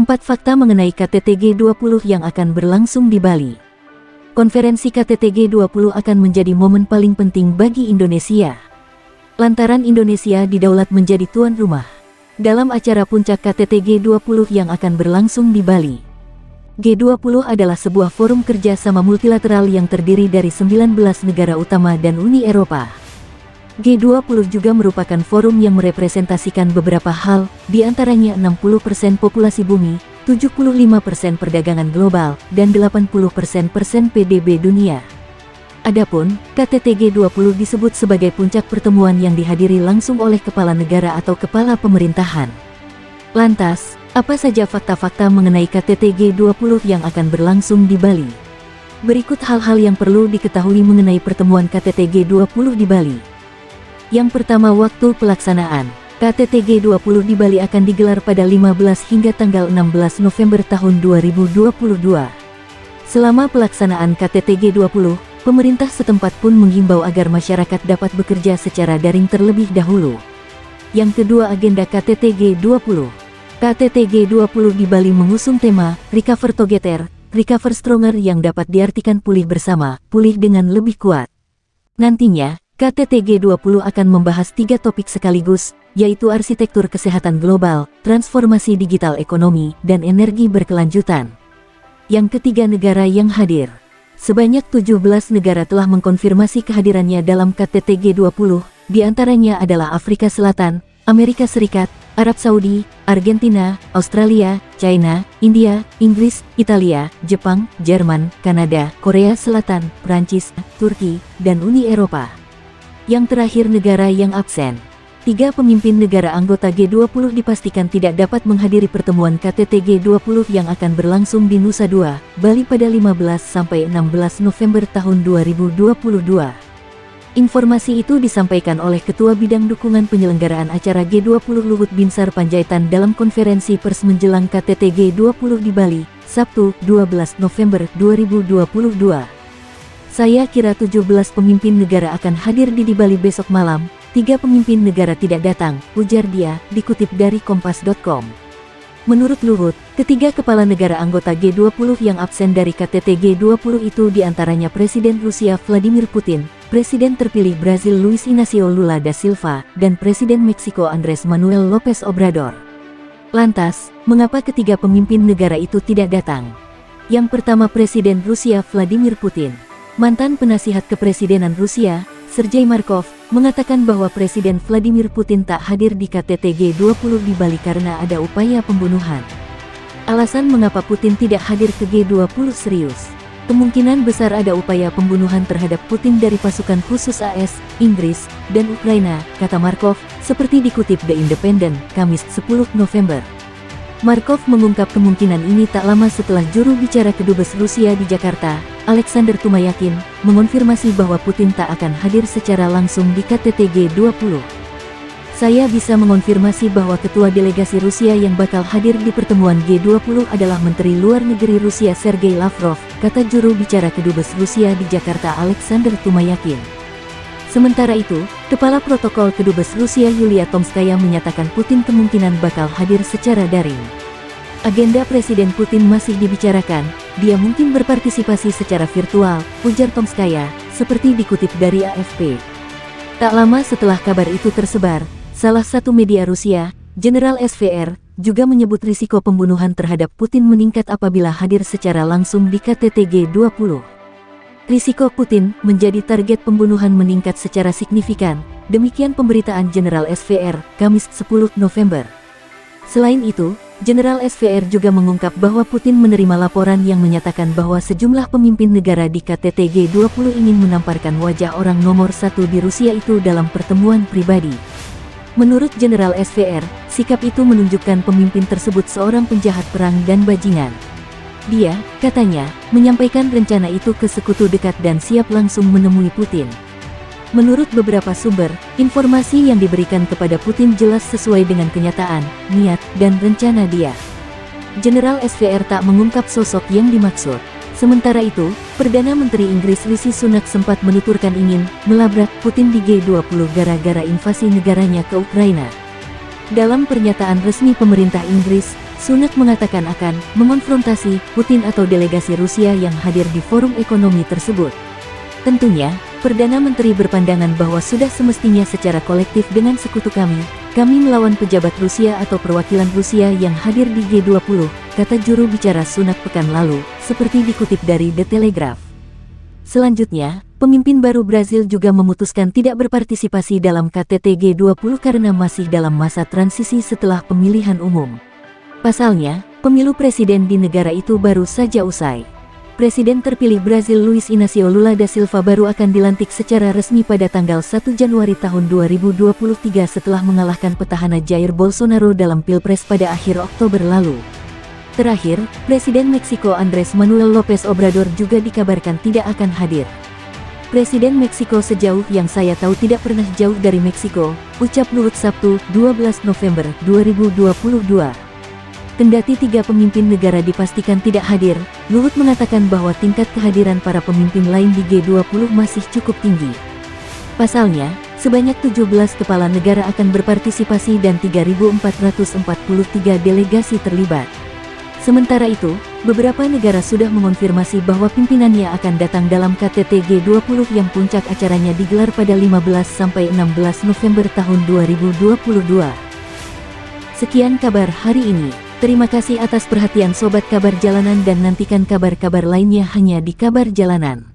4 fakta mengenai KTT G20 yang akan berlangsung di Bali. Konferensi KTT G20 akan menjadi momen paling penting bagi Indonesia, lantaran Indonesia didaulat menjadi tuan rumah dalam acara puncak KTT G20 yang akan berlangsung di Bali. G20 adalah sebuah forum kerja sama multilateral yang terdiri dari 19 negara utama dan Uni Eropa. G20 juga merupakan forum yang merepresentasikan beberapa hal, di antaranya 60% populasi bumi, 75% perdagangan global, dan 80% PDB dunia. Adapun, KTT G20 disebut sebagai puncak pertemuan yang dihadiri langsung oleh kepala negara atau kepala pemerintahan. Lantas, apa saja fakta-fakta mengenai KTT G20 yang akan berlangsung di Bali? Berikut hal-hal yang perlu diketahui mengenai pertemuan KTT G20 di Bali. Yang pertama, waktu pelaksanaan. KTT G20 di Bali akan digelar pada 15 hingga tanggal 16 November tahun 2022. Selama pelaksanaan KTT G20, pemerintah setempat pun menghimbau agar masyarakat dapat bekerja secara daring terlebih dahulu. Yang kedua, agenda KTT G20. KTT G20 di Bali mengusung tema Recover Together, Recover Stronger yang dapat diartikan pulih bersama, pulih dengan lebih kuat. Nantinya, KTT G20 akan membahas 3 topik sekaligus, yaitu arsitektur kesehatan global, transformasi digital ekonomi, dan energi berkelanjutan. Yang ketiga, negara yang hadir. Sebanyak 17 negara telah mengkonfirmasi kehadirannya dalam KTT G20, di antaranya adalah Afrika Selatan, Amerika Serikat, Arab Saudi, Argentina, Australia, China, India, Inggris, Italia, Jepang, Jerman, Kanada, Korea Selatan, Prancis, Turki, dan Uni Eropa. Yang terakhir, negara yang absen. 3 pemimpin negara anggota G20 dipastikan tidak dapat menghadiri pertemuan KTT G20 yang akan berlangsung di Nusa Dua, Bali pada 15–16 November tahun 2022. Informasi itu disampaikan oleh Ketua Bidang Dukungan Penyelenggaraan Acara G20 Luhut Binsar Panjaitan dalam konferensi pers menjelang KTT G20 di Bali, Sabtu, 12 November 2022. Saya kira 17 pemimpin negara akan hadir di Bali besok malam, 3 pemimpin negara tidak datang, ujar dia, dikutip dari Kompas.com. Menurut Luhut, ketiga kepala negara anggota G20 yang absen dari KTT G20 itu diantaranya Presiden Rusia Vladimir Putin, Presiden terpilih Brazil Luiz Inácio Lula da Silva, dan Presiden Meksiko Andrés Manuel López Obrador. Lantas, mengapa ketiga pemimpin negara itu tidak datang? Yang pertama, Presiden Rusia Vladimir Putin. Mantan penasihat kepresidenan Rusia, Sergei Markov, mengatakan bahwa Presiden Vladimir Putin tak hadir di KTT G20 di Bali karena ada upaya pembunuhan. Alasan mengapa Putin tidak hadir ke G20 serius. Kemungkinan besar ada upaya pembunuhan terhadap Putin dari pasukan khusus AS, Inggris, dan Ukraina, kata Markov, seperti dikutip The Independent, Kamis 10 November. Markov mengungkap kemungkinan ini tak lama setelah juru bicara Kedubes Rusia di Jakarta, Alexander Tumayakin, mengonfirmasi bahwa Putin tak akan hadir secara langsung di KTT G20. Saya bisa mengonfirmasi bahwa ketua delegasi Rusia yang bakal hadir di pertemuan G20 adalah Menteri Luar Negeri Rusia Sergei Lavrov, kata juru bicara Kedubes Rusia di Jakarta Alexander Tumayakin. Sementara itu, Kepala Protokol Kedubes Rusia Yulia Tomskaya menyatakan Putin kemungkinan bakal hadir secara daring. Agenda Presiden Putin masih dibicarakan, dia mungkin berpartisipasi secara virtual, ujar Tomskaya, seperti dikutip dari AFP. Tak lama setelah kabar itu tersebar, salah satu media Rusia, General SVR, juga menyebut risiko pembunuhan terhadap Putin meningkat apabila hadir secara langsung di KTT G20. Risiko Putin menjadi target pembunuhan meningkat secara signifikan, demikian pemberitaan General SVR, Kamis 10 November. Selain itu, General SVR juga mengungkap bahwa Putin menerima laporan yang menyatakan bahwa sejumlah pemimpin negara di KTT G20 ingin menamparkan wajah orang nomor 1 di Rusia itu dalam pertemuan pribadi. Menurut General SVR, sikap itu menunjukkan pemimpin tersebut seorang penjahat perang dan bajingan. Dia, katanya, menyampaikan rencana itu ke sekutu dekat dan siap langsung menemui Putin. Menurut beberapa sumber, informasi yang diberikan kepada Putin jelas sesuai dengan kenyataan, niat, dan rencana dia. General SVR tak mengungkap sosok yang dimaksud. Sementara itu, Perdana Menteri Inggris Rishi Sunak sempat menuturkan ingin melabrak Putin di G20 gara-gara invasi negaranya ke Ukraina. Dalam pernyataan resmi pemerintah Inggris, Sunak mengatakan akan mengonfrontasi Putin atau delegasi Rusia yang hadir di forum ekonomi tersebut. Tentunya, Perdana Menteri berpandangan bahwa sudah semestinya secara kolektif dengan sekutu kami melawan pejabat Rusia atau perwakilan Rusia yang hadir di G20, kata juru bicara Sunak pekan lalu, seperti dikutip dari The Telegraph. Selanjutnya, pemimpin baru Brazil juga memutuskan tidak berpartisipasi dalam KTT G20 karena masih dalam masa transisi setelah pemilihan umum. Pasalnya, pemilu presiden di negara itu baru saja usai. Presiden terpilih Brazil Luiz Inácio Lula da Silva baru akan dilantik secara resmi pada tanggal 1 Januari tahun 2023 setelah mengalahkan petahana Jair Bolsonaro dalam Pilpres pada akhir Oktober lalu. Terakhir, Presiden Meksiko Andrés Manuel López Obrador juga dikabarkan tidak akan hadir. Presiden Meksiko sejauh yang saya tahu tidak pernah jauh dari Meksiko, ucap Luhut Sabtu, 12 November 2022. Kendati 3 pemimpin negara dipastikan tidak hadir, Luhut mengatakan bahwa tingkat kehadiran para pemimpin lain di G20 masih cukup tinggi. Pasalnya, sebanyak 17 kepala negara akan berpartisipasi dan 3.443 delegasi terlibat. Sementara itu, beberapa negara sudah mengonfirmasi bahwa pimpinannya akan datang dalam KTT G20 yang puncak acaranya digelar pada 15-16 November tahun 2022. Sekian kabar hari ini. Terima kasih atas perhatian Sobat Kabar Jalanan dan nantikan kabar-kabar lainnya hanya di Kabar Jalanan.